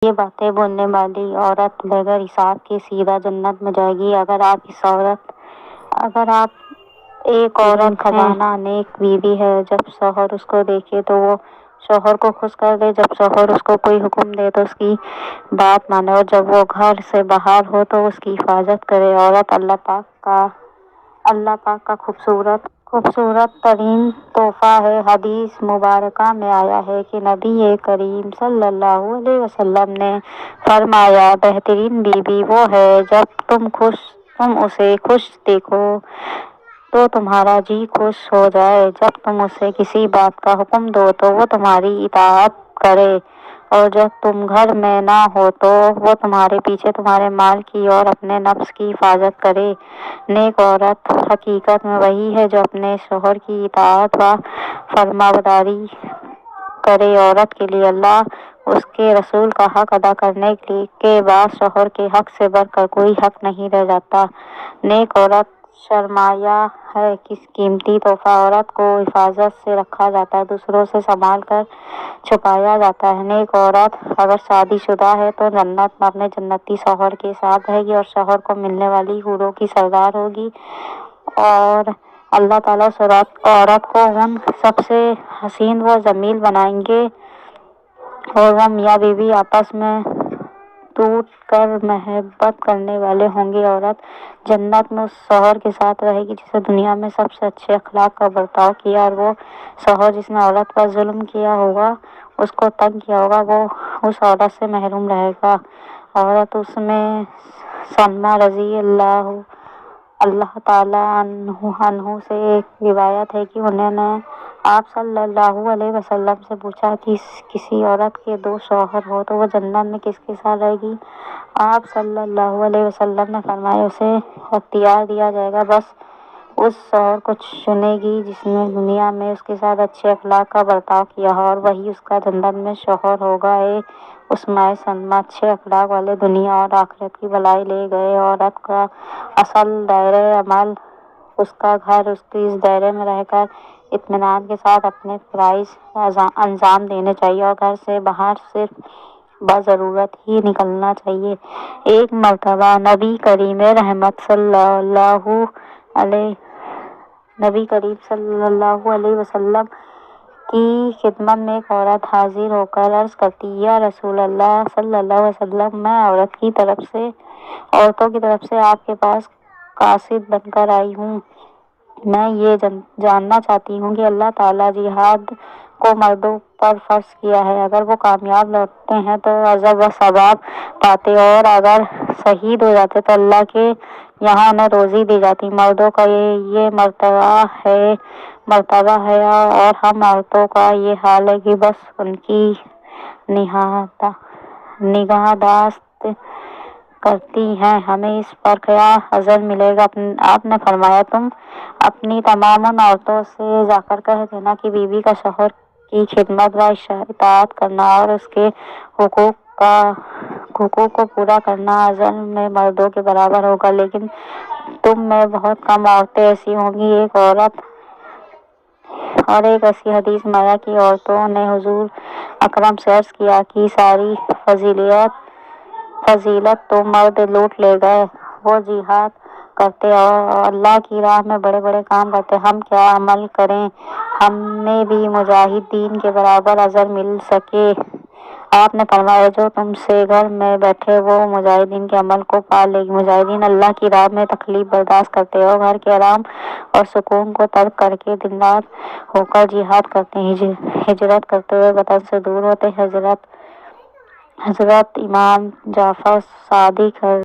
یہ باتیں بولنے والی عورت بغیر حساب کے سیدھا جنت میں جائے گی۔ اگر آپ ایک عورت خزانہ نیک بیوی ہے، جب شوہر اس کو دیکھے تو وہ شوہر کو خوش کر دے، جب شوہر اس کو کوئی حکم دے تو اس کی بات مانے، اور جب وہ گھر سے باہر ہو تو اس کی حفاظت کرے۔ عورت اللہ پاک کا خوبصورت ترین تحفہ ہے۔ حدیث مبارکہ میں آیا ہے کہ نبی کریم صلی اللہ علیہ وسلم نے فرمایا، بہترین بیوی وہ ہے جب تم اسے خوش دیکھو تو تمہارا جی خوش ہو جائے، جب تم اسے کسی بات کا حکم دو تو وہ تمہاری اطاعت کرے، اور جب تم گھر میں نہ ہو تو وہ تمہارے پیچھے تمہارے مال کی اور اپنے نفس کی حفاظت کرے۔ نیک عورت حقیقت میں وہی ہے جو اپنے شوہر کی اطاعت و فرمانبرداری کرے۔ عورت کے لیے اللہ اس کے رسول کا حق ادا کرنے کے بعد شوہر کے حق سے بڑھ کر کوئی حق نہیں رہ جاتا۔ نیک عورت سرمایہ ہے، قیمتی تحفہ۔ عورت کو حفاظت سے رکھا جاتا ہے، دوسروں سے سنبھال کر چھپایا جاتا ہے۔ نیک عورت اگر شادی شدہ ہے تو جنت میں اپنے جنتی شوہر کے ساتھ رہے گی اور شوہر کو ملنے والی حوروں کی سردار ہوگی، اور اللہ تعالیٰ اس عورت کو ان سب سے حسین و جمیل بنائیں گے، اور وہ میاں بیوی آپس میں ٹوٹ کر محبت کرنے والے ہوں گے۔ عورت جنت میں اس شوہر کے ساتھ رہے گی جسے دنیا میں سب سے اچھے اخلاق کا برتاؤ کیا، اور وہ شوہر جس نے عورت پر ظلم کیا ہوگا، اس کو تنگ کیا ہوگا، وہ اس عورت سے محروم رہے گا۔ عورت اس میں سلمہ رضی اللہ تعالیٰ عنہ سے ایک روایت ہے کہ انہوں نے آپ صلی اللہ علیہ وسلم سے پوچھا کہ کسی عورت کے 2 شوہر ہو تو وہ جنت میں کس کے ساتھ رہے گی؟ آپ صلی اللہ علیہ وسلم نے فرمایا، اسے اختیار دیا جائے گا، بس اس شوہر کو چنے گی جس نے دنیا میں اس کے ساتھ اچھے اخلاق کا برتاؤ کیا ہو، اور وہی اس کا جنت میں شوہر ہوگا۔ اے اسمائے سلمہ، اچھے اخلاق والے دنیا اور آخرت کی بھلائی لے گئے۔ عورت کا اصل دائرہ عمل اس کا گھر، اس کی اس دائرے میں رہ کر اطمینان کے ساتھ اپنے فرائض انجام دینے چاہیے، اور گھر سے باہر صرف بضرورت ہی نکلنا چاہیے۔ ایک مرتبہ نبی کریم صلی اللہ علیہ وسلم کی خدمت میں ایک عورت حاضر ہو کر عرض کرتی، یا رسول اللہ صلی اللہ علیہ وسلم، میں عورتوں کی طرف سے آپ کے پاس قاصد بن کر آئی ہوں۔ میں یہ جاننا چاہتی ہوں کہ اللہ تعالیٰ جہاد کو مردوں پر فرض کیا ہے، اگر وہ کامیاب لوٹتے ہیں تو اجر و ثواب پاتے، اور اگر شہید ہو جاتے تو اللہ کے یہاں انہیں روزی دی جاتی۔ مردوں کا یہ مرتبہ ہے اور ہم عورتوں کا یہ حال ہے کہ بس ان کی نگہداشت کرتی ہیں، ہمیں اس پر کیا اجر ملے گا؟ آپ نے فرمایا، تم اپنی تمام ان عورتوں سے جا کر کہہ دینا کہ بیوی کا شوہر کی خدمت و اطاعت کرنا اور اس کے حقوق کو پورا کرنا اجر میں مردوں کے برابر ہوگا، لیکن تم میں بہت کم عورتیں ایسی ہوں گی۔ ایک ایسی حدیث میں آیا کہ عورتوں نے حضور اکرم سے عرض کیا کہ ساری فضیلت تو مرد لوٹ لے گئے، وہ جہاد کرتے اور اللہ کی راہ میں بڑے بڑے کام کرتے، ہم کیا عمل کریں ہمیں بھی مجاہدین کے برابر اجر مل سکے؟ آپ نے فرمایا، جو تم سے گھر میں بیٹھے وہ مجاہدین کے عمل کو پا لے گی۔ مجاہدین اللہ کی راہ میں تکلیف برداشت کرتے اور گھر کے آرام اور سکون کو ترک کر کے دن رات ہو کر جہاد کرتے، ہجرت کرتے ہوئے وطن سے دور ہوتے۔ حضرت امام جعفر صادق